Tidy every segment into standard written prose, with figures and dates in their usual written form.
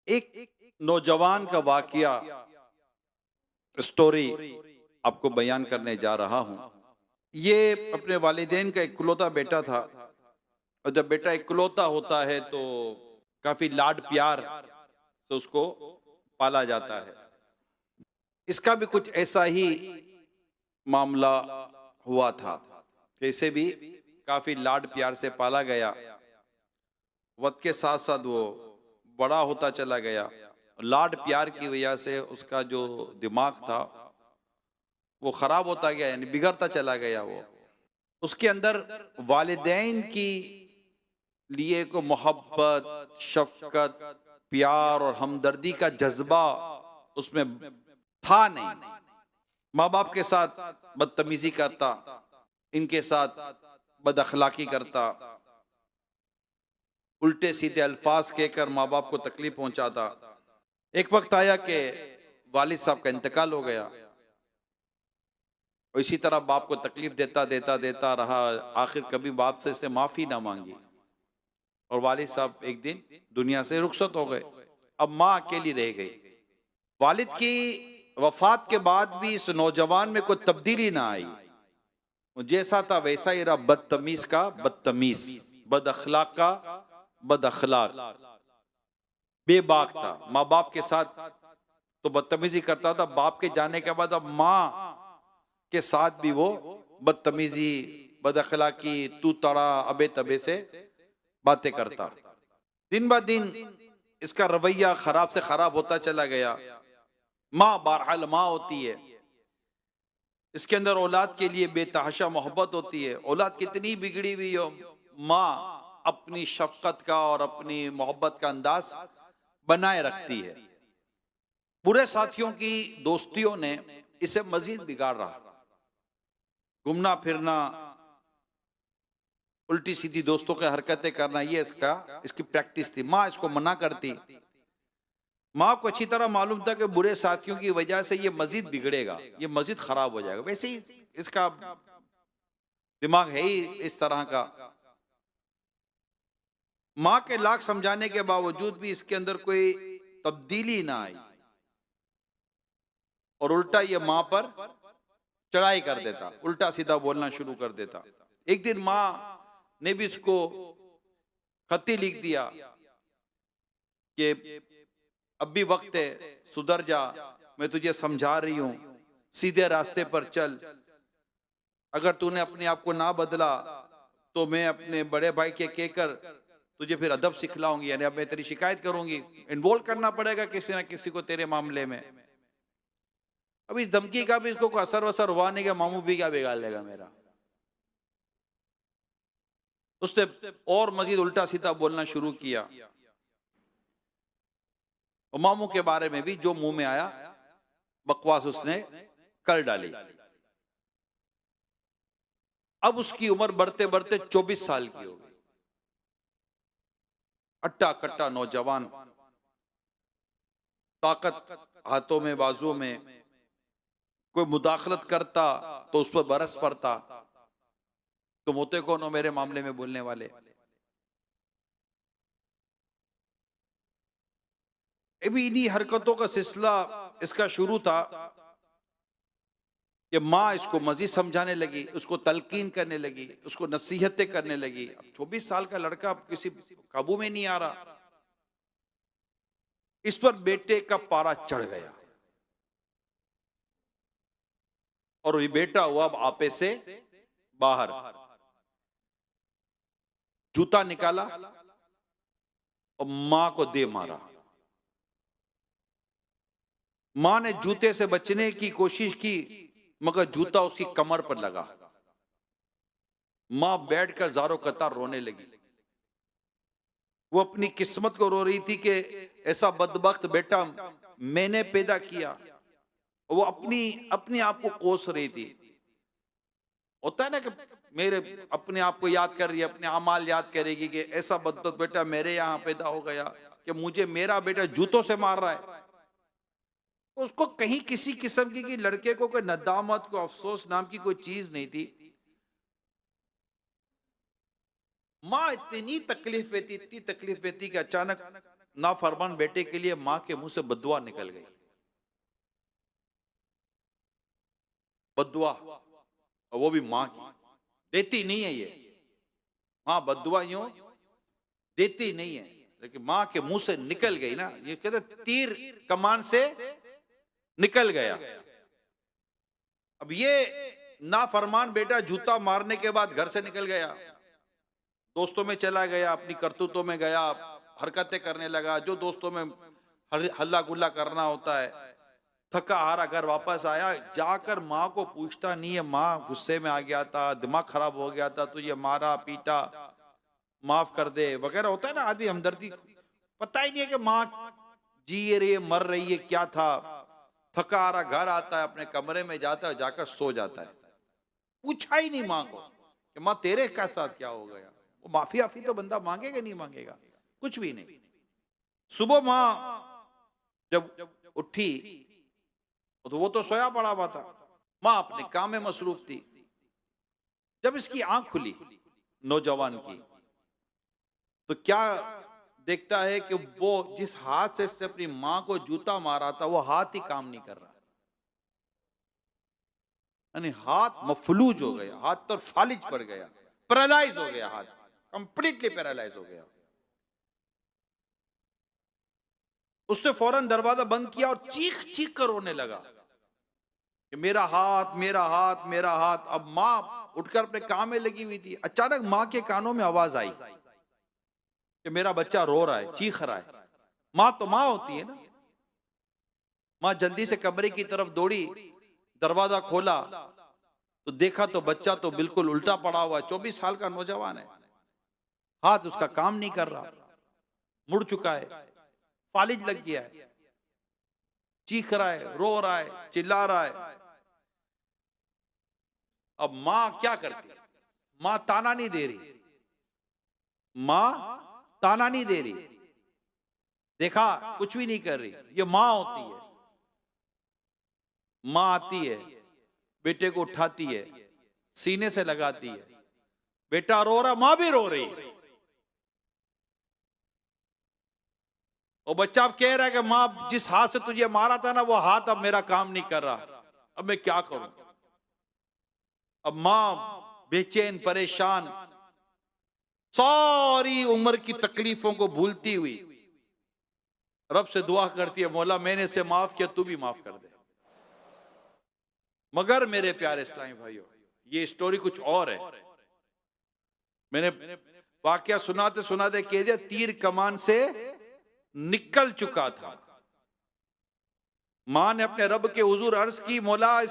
एक नौजवान का वाकया स्टोरी आपको बयान करने जा रहा हूं। ये अपने वालिदैन का इकलौता बेटा था, और जब बेटा इकलौता होता है तो काफी लाड प्यार से उसको पाला जाता है। इसका भी कुछ ऐसा ही मामला हुआ था कि इसे भी काफी लाड प्यार से पाला गया। वक्त के साथ साथ वो बड़ा होता चला गया। लाड प्यार की वजह से उसका जो दिमाग था वो खराब होता गया, यानी बिगड़ता चला गया। वो उसके अंदर वालिदैन की लिए को मोहब्बत, शफकत, प्यार और हमदर्दी का जज्बा उसमें था नहीं। माँ बाप के साथ बदतमीजी करता, इनके साथ बदअखलाकी करता, उल्टे सीधे अल्फाज कहकर माँ बाप को तकलीफ पहुंचाता। एक वक्त आया कि वालिद साहब का इंतकाल हो गया, और इसी तरह बाप को तकलीफ देता देता देता रहा। आखिर कभी बाप से इसने माफी ना मांगी, और वालिद साहब एक दिन दुनिया से रुखसत हो गए। अब माँ अकेली रह गई। वालिद की वफात के बाद भी इस नौजवान में कोई तब्दीली ना आई। वो जैसा था वैसा ही रहा, बदतमीज का बदतमीज, बद अखलाक का बद अखलाक, बेबाक था। माँ बाप के साथ तो बदतमीजी करता था, बाप के जाने के बाद अब माँ के साथ भी वो बदतमीजी, बद अखलाकी, तू तड़ा, अबे तबे से बातें करता। दिन ब दिन इसका रवैया खराब से खराब होता चला गया। माँ बहरहाल माँ होती है, इसके अंदर औलाद के लिए बेतहाशा मोहब्बत होती है। औलाद कितनी बिगड़ी हुई हो, माँ अपनी शफकत का और अपनी मोहब्बत का अंदाज बनाए रखती है। बुरे साथियों की दोस्तियों ने इसे मजीद बिगाड़ रहा। घूमना फिरना, उल्टी सीधी दोस्तों की हरकतें करना, ये इसकी प्रैक्टिस थी। माँ इसको मना करती। माँ को अच्छी तरह मालूम था कि बुरे साथियों की वजह से ये मजीद बिगड़ेगा, ये मजीद खराब हो जाएगा। वैसे ही इसका दिमाग है ही इस तरह का। माँ के लाख समझाने के बावजूद भी इसके अंदर कोई तब्दीली ना आई, और उल्टा ये माँ पर चढ़ाई कर देता, उल्टा सीधा बोलना शुरू कर देता। एक दिन माँ ने भी इसको खत्ती लिख दिया कि अब भी वक्त है, सुधर जा, मैं तुझे समझा रही हूं, सीधे रास्ते पर चल। अगर तूने अपने आप को ना बदला तो मैं अपने बड़े भाई के कहकर तुझे फिर अदब सिखलाऊंगी, यानी अब मैं तेरी शिकायत करूंगी, इन्वॉल्व करना पड़ेगा किसी ना किसी को तेरे मामले में। अब इस धमकी का भी इसको कोई असर वसर हुआ नहीं कि मामू भी क्या बिगाड़ लेगा मेरा। उसने और मजीद उल्टा सीधा बोलना शुरू किया, और मामू के बारे में भी जो मुंह में आया बकवास उसने कर डाली। अब उसकी उम्र बढ़ते बढ़ते 24 साल की हो गई। अट्टा कट्टा नौजवान, ताकत हाथों में बाजुओं में। कोई मुदाखलत करता तो उस पर बरस पड़ता, तुम होते कौन हो मेरे मामले में बोलने वाले। अभी इन्हीं हरकतों का सिलसिला इसका शुरू था कि माँ इसको मजीद समझाने लगी, उसको तलकीन करने लगी, उसको नसीहतें करने लगी। अब 24 साल का लड़का अब किसी काबू में नहीं आ रहा। इस पर बेटे का पारा चढ़ गया, और ये बेटा हुआ अब आपे से बाहर। जूता निकाला और मां को दे मारा। मां ने जूते से बचने की कोशिश की, मगर जूता उसकी कमर पर लगा। मां बैठकर ज़ारो कतार रोने लगी। वो अपनी किस्मत को रो रही थी कि ऐसा बदबख्त बेटा मैंने पैदा किया। वो अपनी अपने आप को कोस रही थी। होता है ना कि मेरे अपने आप को याद कर रही है, अपने अमाल याद करेगी कि ऐसा बदबख्त बेटा मेरे यहाँ पैदा हो गया कि मुझे मेरा बेटा जूतों से मार रहा है। उसको कहीं किसी किस्म की कि लड़के को कोई नदामत, को अफसोस नाम की कोई चीज नहीं थी। माँ इतनी तकलीफ देती, इतनी तकलीफ देती कि अचानक नाफरमान बेटे के लिए मां के मुंह से बद्दुआ निकल गई, बद्दुआ, और वो भी मां की। देती नहीं है ये मां बद्दुआ, यूं देती नहीं है, लेकिन मां के मुंह से निकल गई ना, ये कहते तीर कमान से निकल गया। अब ये नाफरमान बेटा जूता मारने के बाद घर से निकल गया, दोस्तों में चला गया, अपनी करतूतों में गया, हरकतें करने लगा जो दोस्तों में हल्ला गुल्ला करना होता है। थका हारा घर वापस आया, जाकर माँ को पूछता नहीं है, माँ गुस्से में आ गया था, दिमाग खराब हो गया था, तुझे मारा पीटा, माफ कर दे वगैरह होता है ना आदमी हमदर्दी। पता ही नहीं है कि माँ जी रही है मर रही है क्या था। थका हारा घर आता है, अपने कमरे में जाता है, जाकर सो जाता है। पूछा ही नहीं माँ को कि माँ तेरे का साथ क्या हो गया। वो माफी आफी तो बंदा मांगेगा नहीं मांगेगा, कुछ भी नहीं। सुबह माँ जब उठी तो वो तो सोया पड़ा हुआ था, माँ अपने काम में मसरूफ थी। जब इसकी आंख खुली नौजवान की, तो क्या देखता है कि वो जिस हाथ से इसने अपनी माँ को जूता मारा था वो हाथ ही काम नहीं कर रहा, यानी हाथ मफलूज हो गया, हाथ तो फालिज पड़ गया, पैरालाइज हो गया, हाथ कंप्लीटली पैरालाइज हो गया। उसने फौरन दरवाजा बंद किया और चीख चीख कर रोने लगा कि मेरा हाथ मेरा हाथ मेरा हाथ। अब मां उठकर अपने काम में लगी हुई थी, अचानक मां के कानों में आवाज आई कि मेरा बच्चा रो रहा है, चीख रहा है। मां तो मां होती है ना। मां जल्दी से कमरे की तरफ दौड़ी, दरवाजा खोला तो देखा तो बच्चा तो बिल्कुल उल्टा पड़ा हुआ है, 24 साल का नौजवान है, हाथ उसका काम नहीं कर रहा, मुड़ चुका है, फालिज लग गया है, चीख रहा है, रो रहा है, चिल्ला रहा है। अब मां क्या करती, मां ताना नहीं दे रही, मां ताना नहीं दे रही, देखा कुछ भी नहीं कर रही, ये मां होती है। मां आती है, बेटे को उठाती है, सीने से लगाती है, बेटा रो रहा, मां भी रो रही है। और बच्चा अब कह रहा है कि मां जिस हाथ से तुझे मारा था ना वो हाथ अब मेरा काम नहीं कर रहा, अब मैं क्या करूं। अब मां बेचैन परेशान, सारी उम्र की तकलीफों को भूलती हुई रब से दुआ करती है, मौला मैंने से माफ किया, तू भी माफ कर दे। मगर मेरे प्यारे इस्लामी भाइयों, ये स्टोरी कुछ और है। मैंने वाकया सुनाते सुनाते कह दिया, तीर कमान से निकल चुका था। मां ने अपने रब के हुजूर अर्ज की, मौला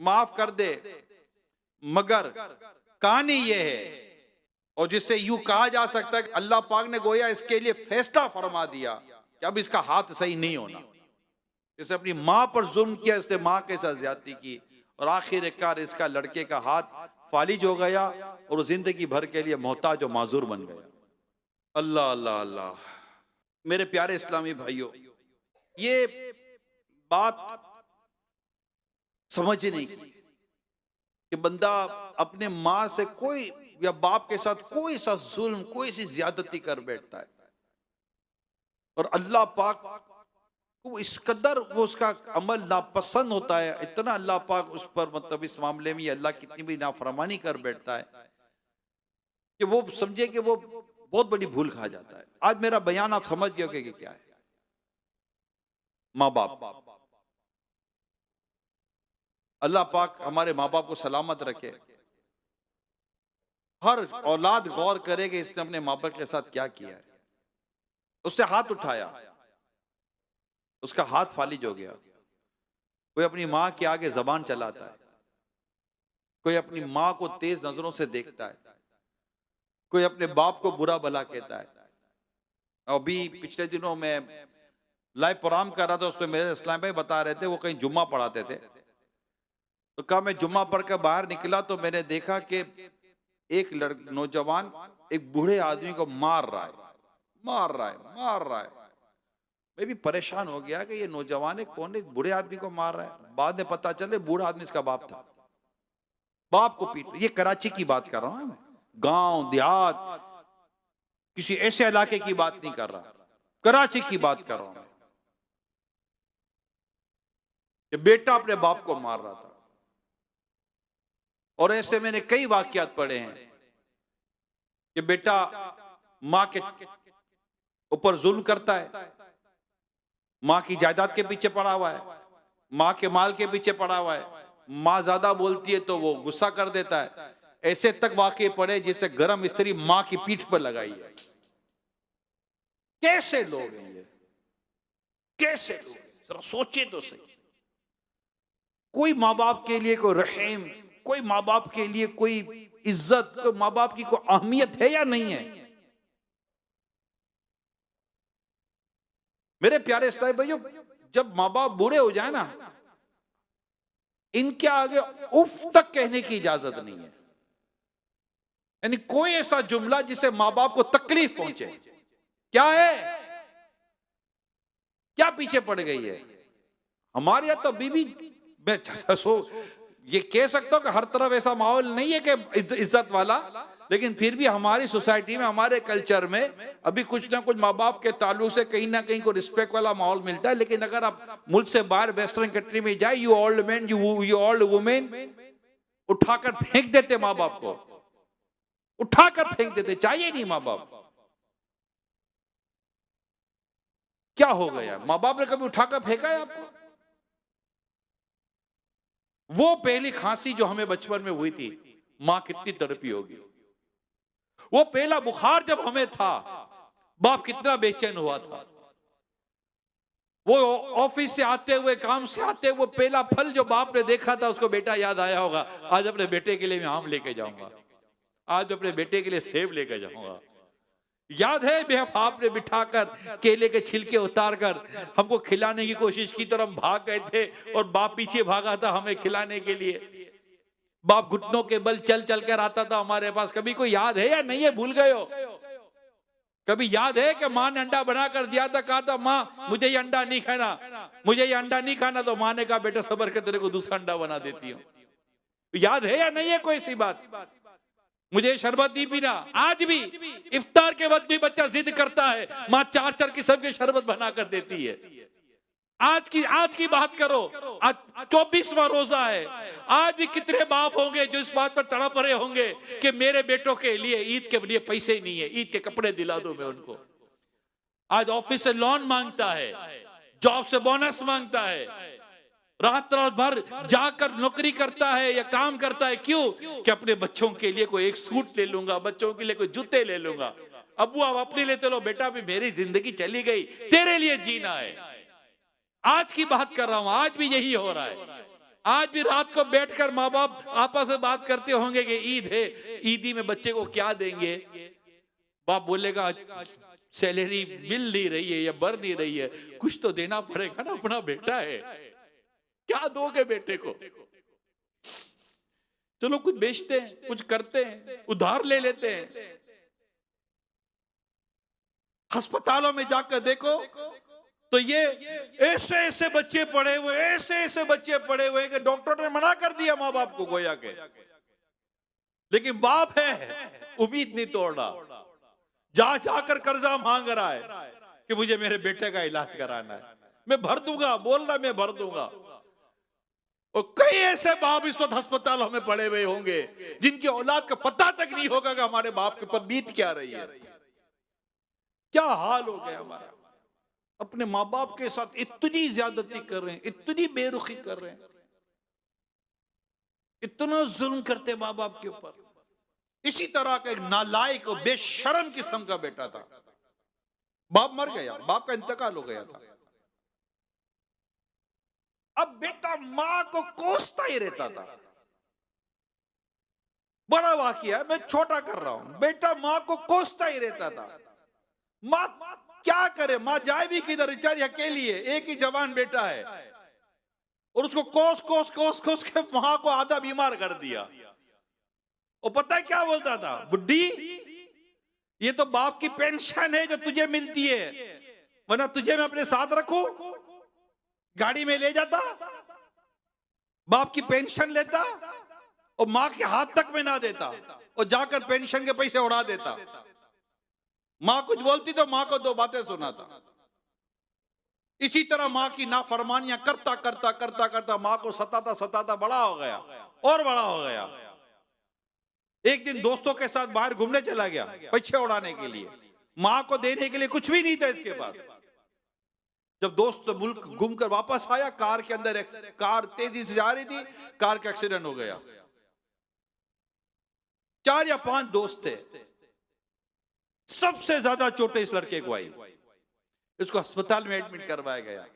माफ कर दे, मगर कहानी यह है, और जिससे यूं कहा जा सकता है कि अल्लाह पाक ने गोया इसके लिए फैसला फरमा दिया कि अब इसका हाथ सही नहीं होना। इसने अपनी मां पर जुल्म किया, इसने मां के साथ ज्यादती की, और आखिरकार इसका लड़के का हाथ फालिज हो गया और जिंदगी भर के लिए मोहताज और माजूर बन गया। अल्लाह अल्लाह अल्लाह। मेरे प्यारे इस्लामी भाइयों, ये बात समझने की कि बंदा अपने माँ से कोई या बाप के साथ कोई सा जुल्म, कोई सी ज्यादती कर बैठता है, और अल्लाह पाक को इस कदर वो उसका अमल नापसंद होता है, इतना अल्लाह पाक उस पर मतलब इस मामले में अल्लाह कितनी भी नाफरमानी कर बैठता है कि वो समझे कि वो बहुत बड़ी भूल खा जाता है। आज मेरा बयान आप समझ गए कि क्या है। माँ बाप, अल्लाह पाक हमारे माँ बाप को सलामत रखे। हर औलाद गौर करे कि इसने अपने माँ बाप के साथ क्या किया है। उससे हाथ उठाया, उसका हाथ फालिज हो गया। कोई अपनी माँ के आगे जबान चलाता है, कोई अपनी माँ को तेज नजरों से देखता है, कोई अपने बाप को बुरा भला कहता है। अभी पिछले दिनों में लाइव प्रोग्राम कर रहा था, उसमें मेरे इस्लाम भाई बता रहे थे, वो कहीं जुम्मा पढ़ाते थे, तो कहा मैं जुम्मा पढ़ कर बाहर निकला तो मैंने देखा कि एक नौजवान एक बूढ़े आदमी को मार रहा है, मार रहा है, मार रहा है। मैं भी परेशान हो गया कि ये नौजवान है कौन, एक बूढ़े आदमी को मार रहा है। बाद में पता चले बूढ़ा आदमी इसका बाप था, बाप को पीट। ये कराची की बात कर रहा हूं मैं, गांव देहात, किसी ऐसे इलाके की बात नहीं कर रहा। कराची की बात कर रहा हूं कि बेटा अपने बाप को मार रहा था। और ऐसे मैंने कई वाकयात पढ़े हैं कि बेटा मां के ऊपर जुल्म करता है, मां की जायदाद के पीछे पड़ा हुआ है, मां के माल के पीछे पड़ा हुआ है, मां ज्यादा बोलती है तो वो गुस्सा कर देता है। ऐसे तक वाकये पड़े जिससे गरम स्त्री मां की पीठ पर लगाई है। कैसे लोग हैं ये, कैसे लोग, जरा सोचिए तो सही। कोई माँ बाप के लिए कोई रहम, कोई माँ बाप के लिए कोई इज्जत, कोई माँ बाप की कोई अहमियत है या नहीं है? मेरे प्यारे इस्लामी भाइयों, जब माँ बाप बूढ़े हो जाए ना, इनके आगे उफ तक कहने की इजाजत नहीं है। यानी कोई ऐसा जुमला जिससे माँ बाप को तकलीफ पहुंचे। क्या है, क्या पीछे पड़ गई है? हमारे यहाँ तो बीबी, मैं ये कह सकता हूं कि हर तरफ ऐसा माहौल नहीं है कि इज्जत वाला, लेकिन फिर भी हमारी सोसाइटी में, हमारे कल्चर में अभी कुछ ना कुछ माँ बाप के ताल्लुक से कहीं ना कहीं को रिस्पेक्ट वाला माहौल मिलता है। लेकिन अगर आप मुल्क से बाहर वेस्टर्न कंट्री में जाए, you old man, you old women, उठाकर फेंक देते माँ बाप को, उठाकर फेंक देते, चाहिए नहीं माँ बाप। क्या हो गया? माँ बाप ने कभी उठाकर फेंका है आपको? वो पहली खांसी जो हमें बचपन में हुई थी, मां कितनी तड़पी होगी। वो पहला बुखार जब हमें था, बाप कितना बेचैन हुआ था। वो ऑफिस से आते हुए, काम से आते हुए, पहला फल जो बाप ने देखा था, उसको बेटा याद आया होगा। आज अपने बेटे के लिए मैं आम लेके जाऊंगा, आज अपने बेटे के लिए सेब लेके जाऊंगा। याद है मैं बाप ने बिठाकर केले के छिलके उतारकर हमको खिलाने की कोशिश की, तो हम भाग गए थे और बाप पीछे भागा था हमें खिलाने के लिए। बाप घुटनों के बल चल चल कर आता था हमारे पास। कभी कोई याद है या नहीं है? भूल गए हो? कभी याद है कि माँ ने अंडा बना कर दिया था, कहा था माँ मुझे ये अंडा नहीं खाना, मुझे ये अंडा नहीं खाना, तो माँ ने कहा बेटा सब्र कर, तेरे को दूसरा अंडा बना देती हूँ। याद है या नहीं है कोई सी बात? मुझे शरबत नहीं पीना। आज भी इफ्तार के वक्त भी बच्चा जिद करता है, माँ 4-4 किस्म के शरबत बना कर देती है। आज की बात करो, आज 24वां रोजा है। आज भी कितने बाप होंगे जो इस बात पर तड़प रहे होंगे कि मेरे बेटों के लिए ईद के लिए पैसे नहीं है, ईद के कपड़े दिला दो मैं उनको। आज ऑफिस से लोन मांगता है, जॉब से बोनस मांगता है, रात भर जाकर नौकरी करता है या काम करता है। क्यों? कि अपने बच्चों के लिए कोई एक सूट ले लूंगा, बच्चों के लिए कोई जूते ले लूंगा। अब्बू आप अपने लिए तो लो, बेटा भी मेरी जिंदगी चली गई, तेरे लिए जीना है। आज की बात कर रहा हूं, आज भी यही हो रहा है। आज भी रात को बैठकर माँ बाप आपस में बात करते होंगे कि ईद है, ईदी में बच्चे को क्या देंगे। बाप बोलेगा सैलरी मिल नहीं रही है या बढ़ नहीं रही है, कुछ तो देना पड़ेगा ना, अपना बेटा है, क्या दोगे बेटे को? चलो कुछ बेचते हैं, कुछ करते हैं, उधार ले लेते हैं। अस्पतालों में जाकर देखो तो ये ऐसे ऐसे बच्चे पड़े हुए, ऐसे ऐसे बच्चे पड़े हुए कि डॉक्टर ने मना कर दिया माँ बाप को गोया के, लेकिन बाप है उम्मीद नहीं तोड़ रहा, जा जाकर कर्जा मांग रहा है कि मुझे मेरे बेटे का इलाज कराना है, मैं भर दूंगा, बोल रहा मैं भर दूंगा। और कई ऐसे बाप इस वक्त अस्पतालों में पड़े हुए होंगे जिनकी औलाद का पता तक नहीं होगा कि हमारे बाप के ऊपर बीत क्या रही है। क्या हाल हो गया हमारा। अपने माँ बाप के साथ इतनी ज्यादती कर रहे हैं, इतनी बेरुखी कर रहे हैं, इतना जुल्म करते माँ बाप के ऊपर। इसी तरह का एक नालायक और बेशर्म किस्म का बेटा था, बाप मर गया, बाप का इंतकाल हो गया था। अब बेटा मां को कोसता ही रहता था। बड़ा वाकया, मैं छोटा कर रहा हूं। बेटा मां को कोसता ही रहता था। मां क्या करे, मां जाए भी किधर, बेचारी अकेली है, एक ही जवान बेटा है, और उसको कोस कोस कोस कोस के मां को आधा बीमार कर दिया। और पता है क्या बोलता था, बुड्ढी ये तो बाप की पेंशन है जो तुझे मिलती है, वरना तुझे मैं अपने साथ रखूं, गाड़ी में ले जाता, बाप की पेंशन लेता और मां के हाथ तक में ना देता और जाकर पेंशन के पैसे उड़ा देता। मां कुछ बोलती तो मां को 2 बातें सुनाता। इसी तरह माँ की नाफरमानियां करता करता करता करता माँ को सताता सताता बड़ा हो गया और बड़ा हो गया। एक दिन दोस्तों के साथ बाहर घूमने चला गया पीछे उड़ाने के लिए, माँ को देने के लिए कुछ भी नहीं था इसके पास। जब दोस्त मुल्क घूमकर वापस आया, कार के अंदर कार तेजी से जा रही थी, कार का एक्सीडेंट हो गया। 4 या 5 दोस्त थे, सबसे ज्यादा चोटें इस लड़के को आई। इसको अस्पताल में एडमिट करवाया गया,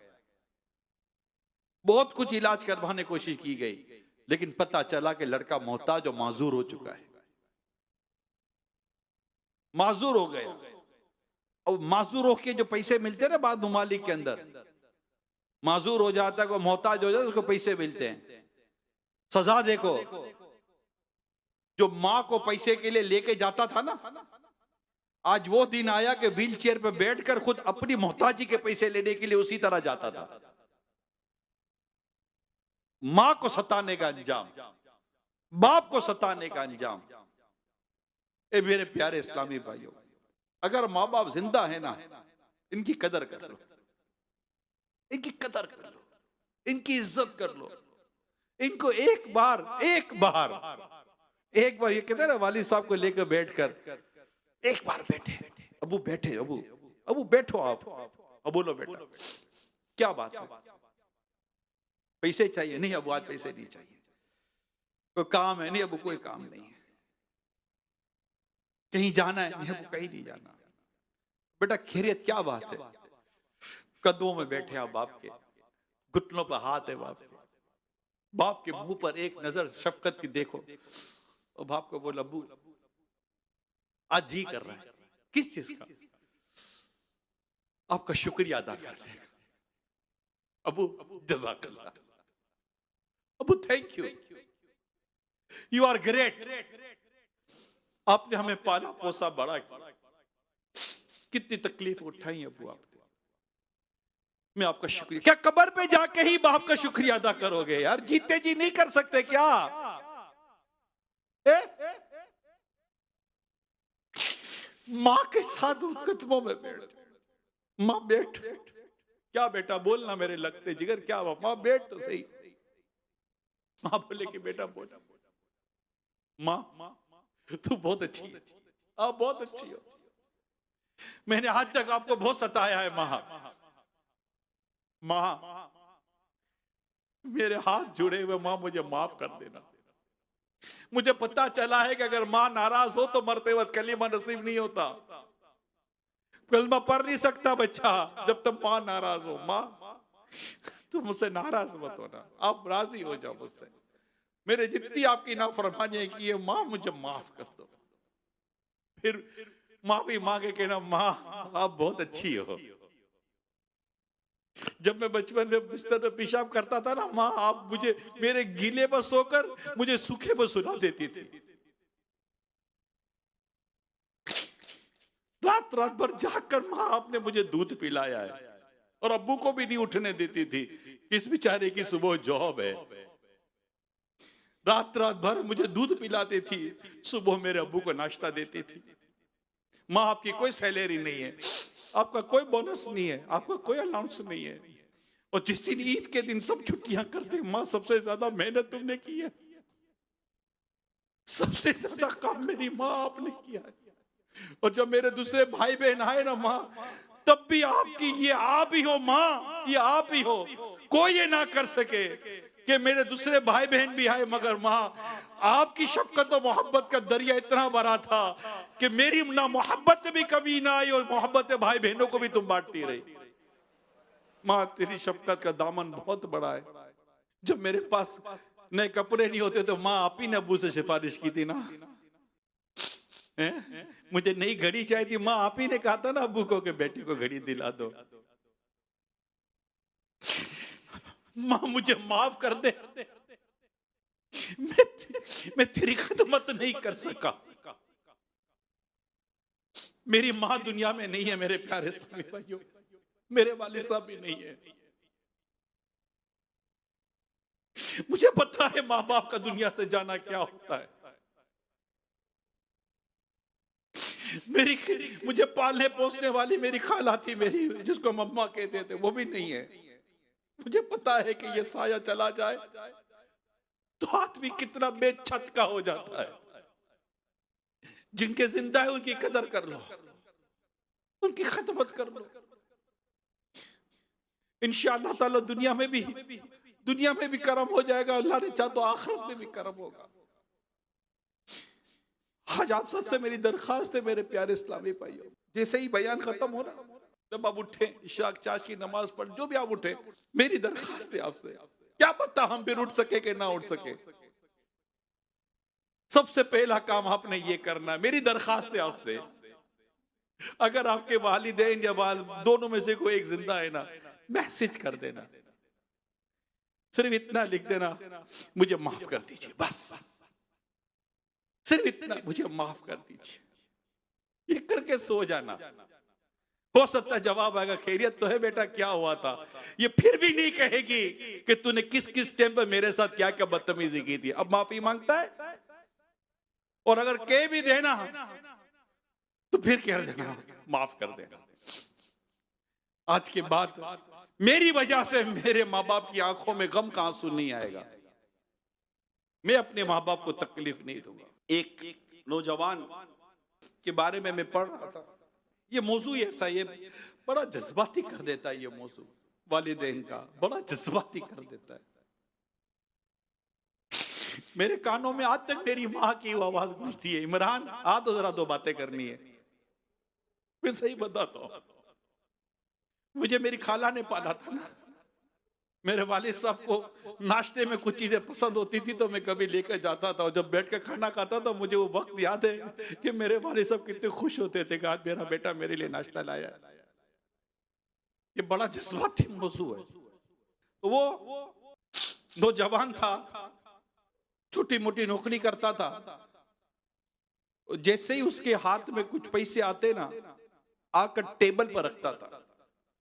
बहुत कुछ इलाज करवाने की कोशिश की गई, लेकिन पता चला कि लड़का मोहताज और माजूर हो चुका है, माजूर हो गया। और माजूर होके जो पैसे मिलते हैं ना बाद ममालिक के अंदर, माजूर हो जाता है को मोहताज हो जाता है, उसको पैसे मिलते हैं। सजा देखो, जो माँ को पैसे के लिए लेके जाता था ना, आज वो दिन आया कि व्हील चेयर पे बैठकर खुद अपनी मोहताजी के पैसे लेने के लिए उसी तरह जाता था। माँ को सताने का अंजाम, बाप को सताने का अंजाम। ए मेरे प्यारे इस्लामी भाइयों, अगर माँ बाप जिंदा है ना, इनकी कदर कर लो, इनकी कदर कर लो, इनकी इज्जत कर लो। इनको एक बार ये कहते हैं ना, वाली साहब को लेकर बैठकर एक बार बैठे, अबू बैठे, अबू बैठो, आप अब बोलो बेटा क्या बात है, पैसे चाहिए? नहीं अबू आज पैसे नहीं चाहिए। कोई काम है? नहीं अबू कोई काम नहीं है। कहीं जाना है? नहीं अबू कहीं नहीं जाना। बेटा खैरियत? क्या बात है? कदमों में बैठे आप बाप के, घुटनों पर हाथ है बाप के, बाप के मुंह पर एक नजर शफकत की देखो, और बाप को बोल अबू आज जी कर रहा है, किस चीज का? आपका शुक्रिया अदा कर लेगा। अबू जज़ाकल्लाह, Abu thank you, you are great, आपने हमें पाला पोसा बड़ा किया, कितनी तकलीफ उठाई अबू आपने, मैं आपका शुक्रिया। क्या कब्र पे जाके ही बाप का शुक्रिया अदा करोगे यार? जीते जी नहीं कर सकते क्या? माँ के साथ उन कदमों में बैठ, माँ बैठ, क्या बेटा बोलना मेरे लगते जिगर, क्या हुआ? माँ बैठ तो सही। माँ बोले कि बेटा बोल, माँ तू बहुत अच्छी है, आप बहुत अच्छी हो, मैंने आज तक आपको बहुत सताया है माँ, मेरे हाथ जुड़े हुए माँ मुझे माफ कर देना। मुझे पता चला है कि अगर माँ नाराज हो तो मरते वक्त कलीमा नसीब नहीं होता, कलमा पढ़ नहीं सकता बच्चा जब तक माँ नाराज हो। माँ तुम मुझसे नाराज मत होना, आप राजी हो जाओ मुझसे, मेरे जितनी आपकी नाफरमानियां की है माँ मुझे माफ कर दो। फिर माफी मांगे कहना माँ आप बहुत अच्छी हो। जब मैं बचपन में बिस्तर में पेशाब करता था ना, माँ आप मुझे मेरे गीले पर सोकर मुझे सूखे पर सुला देती थी। रात रात भर जागकर माँ आपने मुझे दूध पिलाया है, और अब्बू को भी नहीं उठने देती थी, इस बेचारे की सुबह जॉब है। रात रात भर मुझे दूध पिलाती थी, सुबह मेरे अब्बू को नाश्ता देती थी। माँ आपकी कोई सैलरी नहीं है, आपका कोई बोनस नहीं है, आपका कोई अलाउंस नहीं है, और जिस दिन ईद के दिन सब छुट्टियां करते, माँ सबसे ज्यादा मेहनत तुमने की है, सबसे ज्यादा काम मेरी माँ आपने किया है। और जब मेरे दूसरे भाई बहन आए ना माँ, तब भी आपकी ये आप ही हो माँ, ये आप ही हो, कोई ये ना कर सके कि मेरे दूसरे भाई बहन भी आए, मगर माँ आपकी शफकत और मोहब्बत का दरिया इतना बड़ा था कि मेरी ना मोहब्बत भी कभी ना आई, और मोहब्बत भाई बहनों को भी तुम बांटती रही। माँ तेरी शफकत का दामन बहुत बड़ा है। जब मेरे पास नए कपड़े नहीं होते तो माँ आप ही ने अब्बू से सिफारिश की थी ना, मुझे नई घड़ी चाहिए थी, माँ आप ही ने कहा था ना अब्बू को कि बेटी को घड़ी दिला दो। माँ मुझे माफ कर दे, मैं तेरी खिदमत नहीं कर सका। मेरी माँ दुनिया में नहीं है मेरे प्यारे इस्लामी भाइयों, मेरे वालिद साहब भी नहीं है। मुझे पता है माँ बाप का दुनिया से जाना क्या होता है। मेरी मुझे पालने पोसने वाली मेरी खाला थी मेरी, जिसको मम्मा कहते थे, वो भी नहीं है। मुझे पता है कि ये साया चला जाए तो आदमी कितना बेछत का हो जाता है। जिनके जिंदा है उनकी कदर कर लो, उनकी खिदमत कर लो। इंशाअल्लाह ताला दुनिया में भी करम हो जाएगा, अल्लाह ने चाहा तो आखिरत में भी करम होगा। आज आप सबसे मेरी दरखास्त है मेरे प्यारे इस्लामी भाइयों, जैसे ही बयान खत्म हो ना, जब आप उठे इशराक चाश की नमाज पढ़, जो भी आप उठे, मेरी दरखास्त है आपसे, क्या पता हम फिर उठ सके कि ना उठ सके, सबसे पहला काम आपने ये करना है। मेरी दरखास्त है आपसे, अगर आपके वालिदैन या दोनों में से कोई एक जिंदा है ना, मैसेज कर देना, सिर्फ इतना लिख देना, मुझे माफ कर दीजिए, बस सिर्फ इतना, मुझे माफ कर दीजिए, ये करके सो जाना। हो सकता है जवाब आएगा, खैरियत तो है बेटा, क्या हुआ था। ये फिर भी नहीं कहेगी कि तूने किस किस टाइम पर मेरे साथ क्या क्या बदतमीजी की थी। अब माफी मांगता है, और अगर कह भी देना तो फिर कह देना माफ कर देना। आज के बाद मेरी वजह से मेरे माँ बाप की आंखों में गम का आंसू नहीं आएगा, मैं अपने माँ बाप को तकलीफ नहीं दूंगा। एक नौजवान के बारे में मैं पढ़ रहा था, ये मौजू ऐसा, ये बड़ा जज्बाती कर देता है, ये मौजू वालिदैन का बड़ा जज्बाती कर देता है। मेरे कानों में आज तक मेरी माँ की आवाज गूंजती है, इमरान आ तो जरा दो बातें करनी है। मैं सही बताता हूं, मुझे मेरी खाला ने पाला था ना, मेरे वालिद साहब को नाश्ते में कुछ चीजें पसंद होती थी तो मैं कभी लेकर जाता था, और जब बैठ कर खाना खाता था मुझे वो वक्त याद है कि मेरे वालिद साहब कितने खुश होते थे कि आज मेरा बेटा मेरे लिए नाश्ता लाया। ये बड़ा जज्बाती मौजू है। तो वो नौजवान था, छोटी मोटी नौकरी करता था, जैसे ही उसके हाथ में कुछ पैसे आते ना, आकर टेबल पर रखता था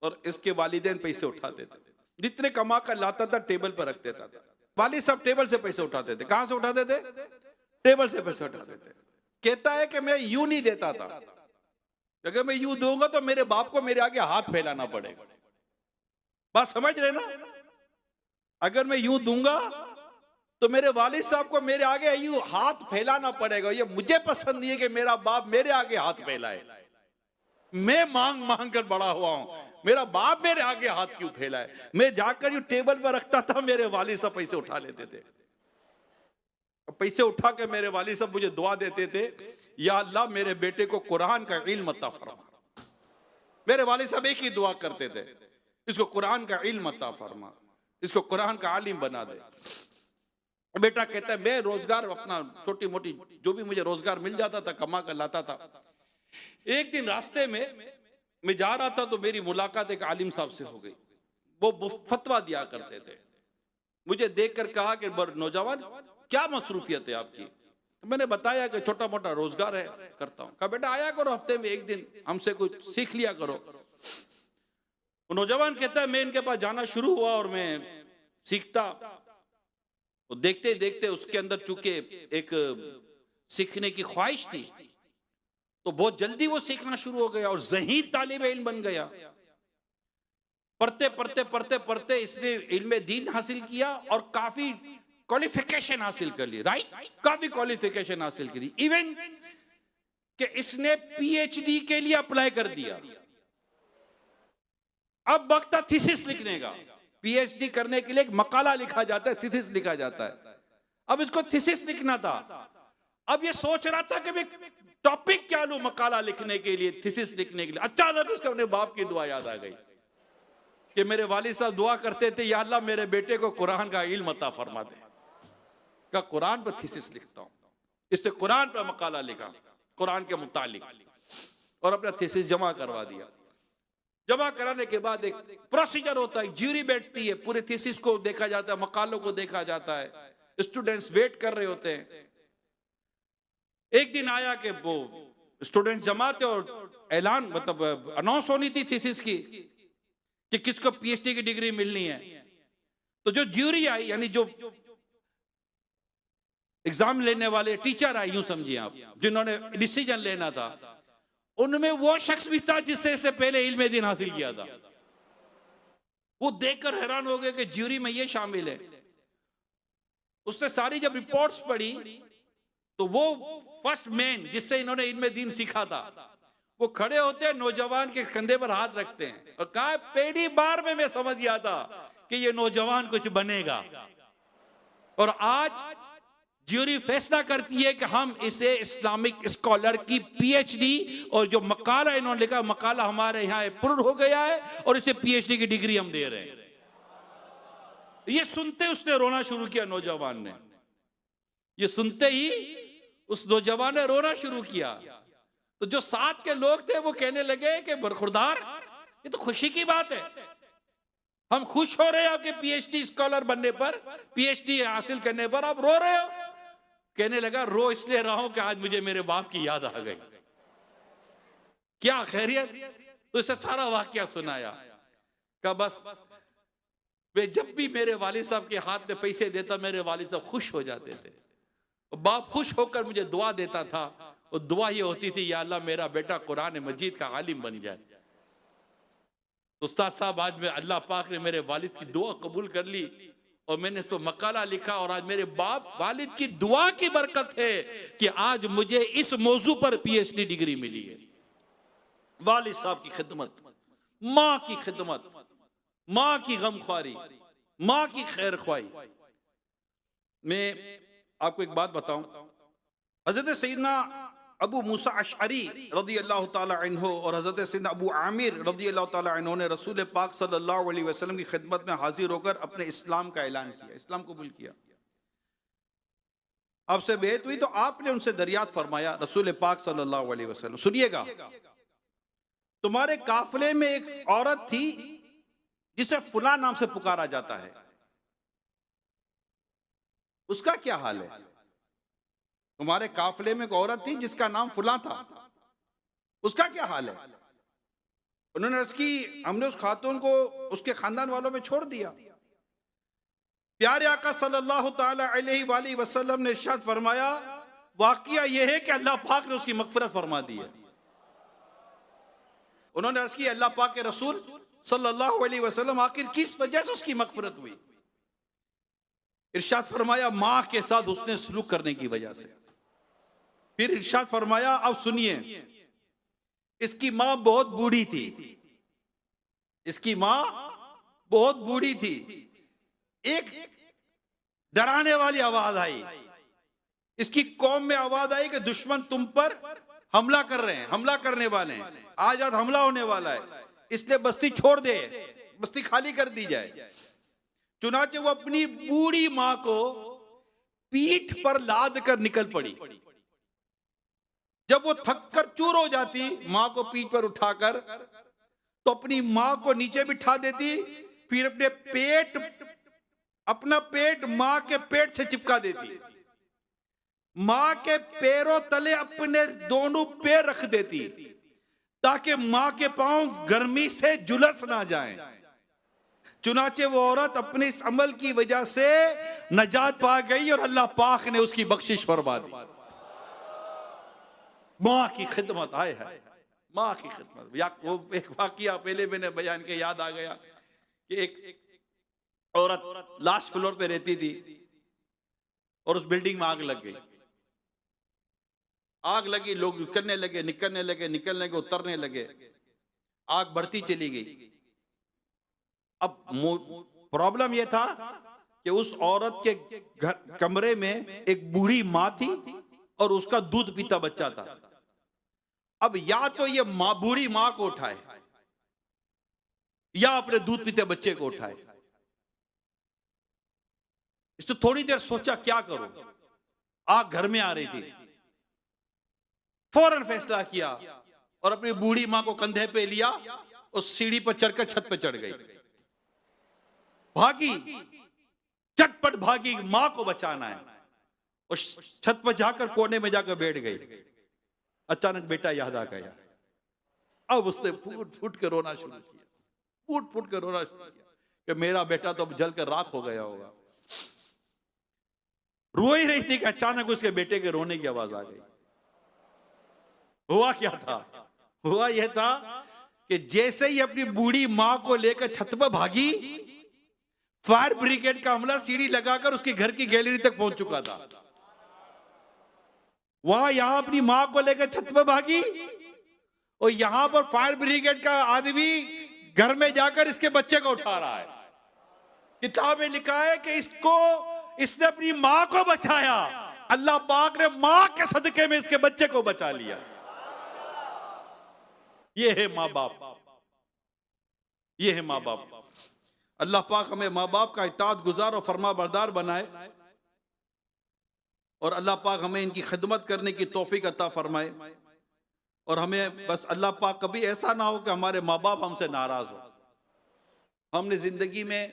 और इसके वालिदैन पैसे उठाते थे, जितने कमा कर लाता था टेबल पर रख देता था। वालिद साहब टेबल से पैसे उठाते थे। कहां से उठाते थे? टेबल से पैसे उठाते थे। कहता है कि मैं यूं नहीं देता था, अगर मैं यूं दूंगा तो मेरे बाप को मेरे आगे हाथ फैलाना पड़ेगा। बात समझ रहे ना? अगर मैं यूं दूंगा तो मेरे वालिद साहब को मेरे आगे यूं हाथ फैलाना पड़ेगा। ये मुझे पसंद नहीं है कि मेरा बाप मेरे आगे हाथ फैलाए। मैं मांग मांग कर बड़ा हुआ हूं, मेरा बाप मेरे आगे हाथ क्यों फैलाए। मैं जाकर यूं टेबल पर रखता था, मेरे वालिद साहब पैसे उठा लेते थे। पैसे उठा के मेरे वालिद साहब मुझे दुआ देते थे, या अल्लाह मेरे बेटे को कुरान का इल्म अता फरमा। मेरे वालिद साहब एक ही दुआ करते थे, इसको कुरान का इल्म अता फरमा, इसको कुरान का आलिम बना दे। बेटा कहता है मैं रोजगार अपना छोटी मोटी जो भी मुझे रोजगार मिल जाता था कमा कर लाता था। एक दिन रास्ते में मैं जा रहा था तो मेरी मुलाकात एक आलिम साहब से हो गई। वो फतवा दिया करते थे। मुझे देखकर कहा कि नौजवान क्या मसरूफियत है आपकी। तो मैंने बताया कि छोटा मोटा रोजगार है करता हूँ। कहा बेटा आया करो हफ्ते में एक दिन, हमसे कुछ सीख लिया करो। वो नौजवान कहता है मैं इनके पास जाना शुरू हुआ और मैं सीखता, तो देखते देखते उसके अंदर चूंकि एक सीखने की ख्वाहिश थी तो बहुत जल्दी वो सीखना शुरू हो गया और ज़हीद तालिब इल्म बन गया। पढ़ते पढ़ते पढ़ते पढ़ते इसने इल्म दीन हासिल किया और काफी क्वालिफिकेशन हासिल कर ली। राइट, काफी क्वालिफिकेशन हासिल की। इवन कि इसने पीएचडी के लिए अप्लाई कर दिया। अब वक्त था थीसिस लिखने का। पीएचडी करने के लिए एक मकाला लिखा जाता है, थीसिस लिखा जाता है। अब इसको थीसिस लिखना था। अब ये सोच रहा था कि मैं टॉपिक क्या लूं मकाला लिखने के लिए, थीसिस लिखने के लिए। अचानक उसको अपने बाप की दुआ याद आ गई कि मेरे वालिद साहब दुआ करते थे, या अल्लाह मेरे बेटे को कुरान का इल्म अता फरमा दे। का कुरान पर थीसिस लिखता हूं। इससे कुरान पर मकाला लिखा कुरान के मुतालिक और अपना थीसिस जमा करवा दिया। जमा कराने के बाद एक प्रोसीजर होता है, ज्यूरी बैठती है, पूरे थीसिस को देखा जाता है, मकालों को देखा जाता है, स्टूडेंट्स वेट कर रहे होते हैं। एक दिन आया कि वो स्टूडेंट्स जमा थे और ऐलान मतलब अनाउंस होनी थी थीसिस की कि किसको पीएचडी की डिग्री मिलनी है। तो जो ज्यूरी आई, यानी जो एग्जाम लेने वाले टीचर आए, यूं समझिए आप, जिन्होंने डिसीजन लेना था, उनमें वो शख्स भी था जिससे इससे पहले इल्म दीन हासिल किया था। वो देखकर हैरान हो गए कि ज्यूरी में ये शामिल है। उसने सारी जब रिपोर्ट्स पढ़ी तो वो फर्स्ट मैन जिससे इन्होंने इल्म दीन सीखा था, वो खड़े होते हैं, नौजवान के कंधे पर हाथ रखते हैं और कहा, पहली बार में मैं समझ गया था कि ये नौजवान कुछ बनेगा। और आज ज्यूरी फैसला करती है कि हम इसे इस्लामिक स्कॉलर की पीएचडी, और जो मकाला इन्होंने लिखा, मकाला हमारे यहाँ अप्रूव हो गया है और इसे पीएचडी की डिग्री हम दे रहे हैं। ये सुनते उसने रोना शुरू किया, नौजवान ने। ये सुनते ही उस नौजवान ने रोना शुरू किया। तो जो साथ के लोग थे वो कहने लगे कि बरखुरदार, ये तो खुशी की बात है, हम खुश हो रहे हैं आपके पीएचडी स्कॉलर बनने पर, पीएचडी हासिल करने पर, आप रो रहे हो। कहने लगा, रो इसलिए रहा हूं कि आज मुझे मेरे बाप की याद आ गई। क्या खैरियत? तो इसे सारा वाकया सुनाया। का बस वे जब भी मेरे वालिद साहब के हाथ में पैसे देता, मेरे वालिद साहब खुश हो जाते थे। बाप खुश होकर मुझे दुआ देता था, और दुआ ये होती थी, या अल्लाह मेरा बेटा कुरान मजीद का आलिम बन जाए। उस्ताद साहब, आज मैं अल्लाह पाक ने मेरे वालिद की दुआ कबूल कर ली और मैंने इस पर मकाला लिखा, और आज मेरे बाप वालिद की दुआ की बरकत है कि आज मुझे इस मौजू पर पीएचडी डिग्री मिली है। वालिद साहब की खिदमत, माँ की खिदमत, माँ की गमख्वारी, माँ की खैर ख्वाही। मैं आपको एक बात बताऊं, हजरत सैयदना अबू मूसा अशअरी रज़ी अल्लाह ताला अन्हु और हजरत सैयदना अबू आमिर रज़ी अल्लाह ताला अन्हु ने रसूल पाक सल्लल्लाहु अलैहि वसल्लम की खिदमत में हाजिर होकर अपने इस्लाम का ऐलान किया, इस्लाम कबूल किया। आपसे बेहत हुई तो आपने उनसे दरियात फरमाया, रसूल पाक सल्लल्लाहु अलैहि वसल्लम, सुनिएगा, तुम्हारे काफिले में एक औरत थी जिसे फुला नाम से पुकारा जाता है, उसका क्या हाल है? तुम्हारे काफिले में एक औरत थी जिसका नाम फुला था, उसका क्या हाल है? उन्होंने अर्ज की, हमने उस खातून को उसके खानदान वालों में छोड़ दिया। प्यारे आका सल्लल्लाहु ताला अलैहि वसल्लम ने इरशाद फरमाया, वाकया यह है कि अल्लाह पाक ने उसकी मगफिरत फरमा दी है। उन्होंने अर्ज की, अल्लाह पाक के रसूल सल्लल्लाहु अलैहि वसल्लम, आखिर किस वजह से उसकी मगफिरत हुई? इरशाद फरमाया, मां के साथ उसने सलूक करने की वजह से। फिर इरशाद फरमाया, अब सुनिए, इसकी मां बहुत बूढ़ी थी, इसकी मां बहुत बूढ़ी थी। एक डराने वाली आवाज आई, इसकी कौम में आवाज आई कि दुश्मन तुम पर हमला कर रहे हैं, हमला करने वाले हैं, आज आज हमला होने वाला है, इसलिए बस्ती छोड़ दे, बस्ती खाली कर दी जाए। चुनाचे वो अपनी बूढ़ी मां को पीठ पर लाद कर निकल पड़ी। जब वो थक कर चूर हो जाती, मां को पीठ पर उठाकर तो अपनी मां को नीचे बिठा देती, फिर अपना पेट मां के पेट से चिपका देती, मां के पैरों तले अपने दोनों पैर रख देती ताकि मां के पांव गर्मी से झुलस ना जाएं। चुनाचे वो औरत अपने इस अमल की वजह से नजात पा गई और अल्लाह पाक ने उसकी बख्शिश फरमा दी। मां की खिदमत आए है, मां की खिदमत। या वो एक वाकया पहले मैंने बयान के याद आ गया कि एक औरत लास्ट फ्लोर पे रहती थी और उस बिल्डिंग में आग लग गई। आग लगी, लोग निकलने लगे, निकलने लगे, निकलने लगे, उतरने लगे, आग बढ़ती चली गई। अब प्रॉब्लम यह था कि उस औरत के घर कमरे में एक बूढ़ी मां थी और उसका दूध पीता बच्चा था। अब या तो ये बूढ़ी मां को उठाए या अपने दूध पीते बच्चे को उठाए। इसने थोड़ी देर सोचा क्या करूं, आग घर में आ रही थी। फौरन फैसला किया और अपनी बूढ़ी मां को कंधे पे लिया और सीढ़ी पर चढ़कर छत पे चढ़ गई। भागी, चटपट भागी, मां को बचाना है, और छत पर जाकर कोने में जाकर बैठ गई। अचानक बेटा याद आ गया। अब उसने फूट फूट कर रोना शुरू किया, फूट फूट कर रोना शुरू किया कि मेरा बेटा तो अब जलकर राख हो गया होगा। रो ही रही थी कि अचानक उसके बेटे के रोने की आवाज आ गई। हुआ क्या था? हुआ यह था कि जैसे ही अपनी बूढ़ी मां को लेकर छत पर भागी, फायर ब्रिगेड का अमला सीढ़ी लगाकर उसके घर की गैलरी तक पहुंच चुका था। वहां यहां अपनी मां को लेकर छत पर भागी और यहां पर फायर ब्रिगेड का आदमी घर में जाकर इसके बच्चे को उठा रहा है। किताब में लिखा है कि इसने अपनी मां को बचाया, अल्लाह पाक ने मां के सदके में इसके बच्चे को बचा लिया। ये है मां बाप, ये है मां बाप। अल्लाह पाक हमें मां बाप का इताअत गुजार और फरमा बरदार बनाए और अल्लाह पाक हमें इनकी खिदमत करने की तौफीक अता फरमाए। और हमें बस अल्लाह पाक कभी ऐसा ना हो कि हमारे माँ बाप हमसे नाराज हो। हमने जिंदगी में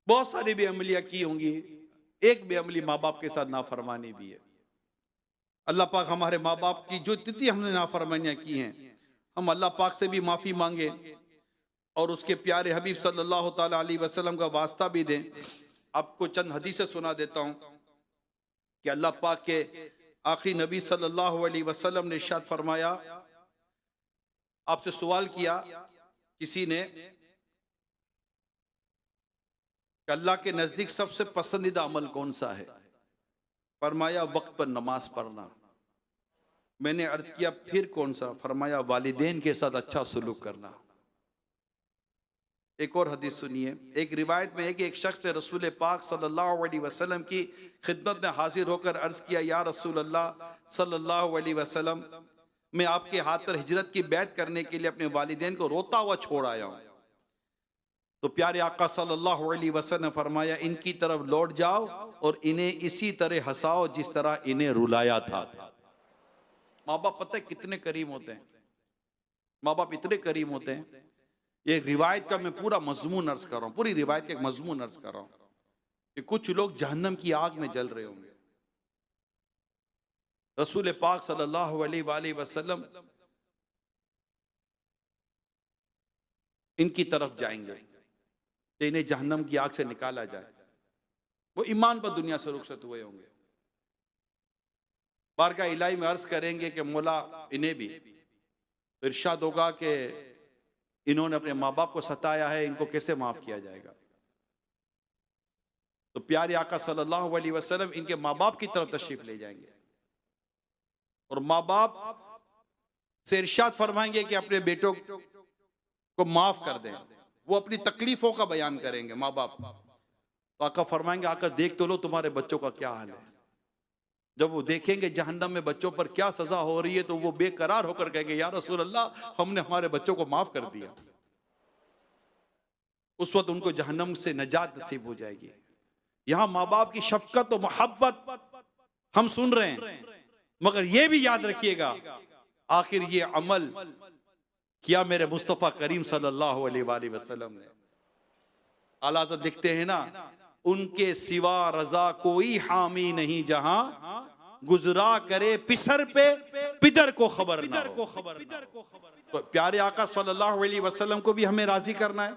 बहुत सारी बेअमलियां की होंगी, एक बेअमली माँ बाप के साथ नाफरमानी भी है। अल्लाह पाक हमारे माँ बाप की जो जितनी हमने नाफरमानियां की हैं, हम अल्लाह पाक से भी माफी मांगे और उसके प्यारे हबीब सल्लल्लाहु ताला अलैहि वसल्लम का वास्ता भी दें। आपको चंद हदीसें सुना देता हूं कि अल्लाह पाक के आखिरी नबी सल्लल्लाहु अलैहि वसल्लम ने इरशाद फरमाया, आपसे सवाल किया किसी ने कि अल्लाह के नजदीक सबसे पसंदीदा अमल कौन सा है? फरमाया वक्त पर नमाज पढ़ना। मैंने अर्ज किया फिर कौन सा? फरमाया वालिदैन के साथ अच्छा सलूक करना। एक और हदीस सुनिए। एक रिवायत में है कि एक शख्स ने रसूल पाक सल्लल्लाहु अलैहि वसल्लम की खिदमत में हाजिर होकर अर्ज किया, या रसूल अल्लाह सल्लल्लाहु अलैहि वसल्लम, मैं आपके हाथ पर हिजरत की बैत करने के लिए अपने वालिदैन को रोता हुआ छोड़ आया हूं। तो प्यारे आका सल्लल्लाहु अलैहि वसल्लम ने फरमाया, इनकी तरफ लौट जाओ और इन्हें इसी तरह हंसाओ जिस तरह इन्हें रुलाया था। माँ बाप पता है कितने करीम होते हैं, माँ बाप इतने करीम होते हैं। ये रिवायत का मैं पूरा मजमून अर्ज कर रहा हूं, पूरी रिवायत का एक मजमून अर्ज कर रहा हूं कि कुछ लोग जहन्नम की आग में जल रहे होंगे। रसूल पाक सल्लल्लाहु अलैहि वसल्लम इनकी तरफ जाएंगे कि इन्हें जहन्नम की आग से निकाला जाए। वो ईमान पर दुनिया से रुखसत हुए होंगे, बारगाह इलाही में अर्ज करेंगे कि मौला इन्हें भी। तो इरशाद होगा कि इन्होंने अपने माँ बाप को सताया है, इनको कैसे माफ किया जाएगा? तो प्यारे आका सल्लल्लाहु अलैहि वसल्लम इनके माँ बाप की तरफ तशरीफ ले जाएंगे और माँ बाप से इरशाद फरमाएंगे कि अपने बेटों को माफ कर दें। वो अपनी तकलीफों का बयान करेंगे माँ बाप। तो आका फरमाएंगे, आकर देख तो लो तुम्हारे बच्चों का क्या हाल है। जब वो देखेंगे जहन्नम में बच्चों पर क्या सजा हो रही है, तो वो बेकरार होकर कहेंगे, या रसूल अल्लाह, हमने हमारे बच्चों को माफ कर दिया। उस वक्त उनको जहन्नम से नजात नसीब हो जाएगी। यहां माँ बाप की शफकत और मोहब्बत हम सुन रहे हैं, मगर ये भी याद रखिएगा आखिर ये अमल किया मेरे मुस्तफा करीम सल्लल्लाहु अलैहि वसल्लम ने। आला तो दिखते हैं ना, उनके सिवा रजा कोई हामी नहीं, जहां गुजरा करे पिसर पे पिदर को खबर ना हो। तो प्यारे आका सल्लल्लाहु अलैहि वसल्लम को भी हमें राजी करना है,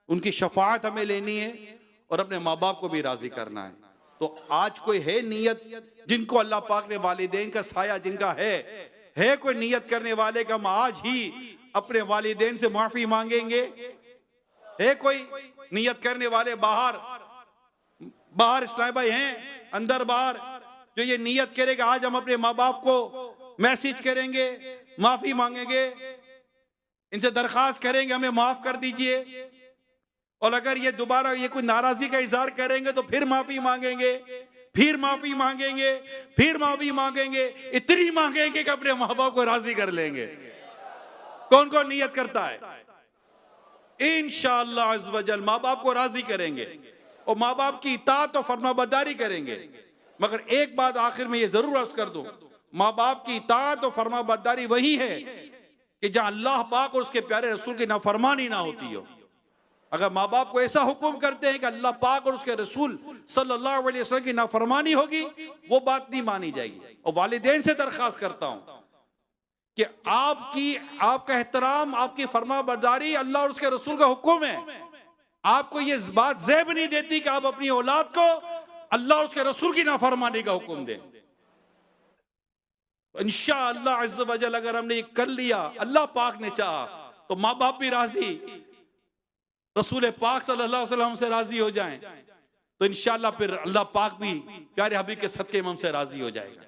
उनकी शफाअत हमें लेनी है और अपने माँ बाप को भी राजी करना है। तो आज कोई है नियत जिनको अल्लाह पाक ने वालिदैन का साया जिनका है कोई नियत करने वाले का हम आज ही अपने वालिदैन से माफी मांगेंगे? है कोई नियत करने वाले? बाहर इस्लाम भाई हैं, अंदर बाहर, जो ये नियत करेगा आज हम अपने माँ बाप को मैसेज करेंगे, माफी मांगेंगे, इनसे दरखास्त करेंगे हमें माफ कर दीजिए, और अगर ये दोबारा ये कोई नाराजगी का इजहार करेंगे तो फिर माफी मांगेंगे, फिर माफी मांगेंगे, फिर माफी मांगेंगे, इतनी मांगेंगे कि अपने माँ बाप को राजी कर लेंगे। कौन कौन नियत करता है? इंशाअल्लाह अज़्ज़ वजल माँ बाप को राजी करेंगे और माँ बाप की इताअत और फरमाबरदारी करेंगे। मगर एक बात आखिर में ये जरूर अर्ज कर दूं, माँ बाप की इताअत और फरमाबरदारी वही है कि जहां अल्लाह पाक और उसके प्यारे रसूल की नाफरमानी ना होती हो। अगर माँ बाप को ऐसा हुक्म करते हैं कि अल्लाह पाक और उसके रसूल सल्लल्लाहु अलैहि वसल्लम की नाफरमानी होगी, वो बात नहीं मानी जाएगी। और वालिदैन से दरखास्त करता हूं कि आपका एहतराम, आपकी फरमाबरदारी अल्लाह और उसके रसूल का हुक्म है। आपको ये बात ज़ेब नहीं देती कि आप अपनी औलाद को अल्लाह और उसके रसूल की नाफरमानी का हुक्म दें। तो इंशाअल्लाह अज़्ज़ व जल अगर हमने ये कर लिया, अल्लाह पाक ने चाहा तो माँ बाप भी राजी, रसूल पाक सल्लल्लाहु अलैहि वसल्लम से राजी हो जाएं, तो इंशाअल्लाह फिर अल्लाह पाक भी प्यारे हबीब के सदके में हमसे राजी हो जाएगा,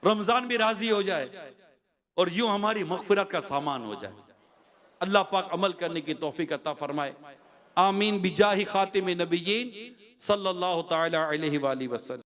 रमजान भी राजी हो जाए और यूं हमारी मग़फ़िरत का सामान हो जाए। अल्लाह पाक अमल करने की तौफीक अता फरमाए। आमीन बिजाहि खातिम नबिय्यीन सल्लल्लाहु तआला अलैहि वसल्लम।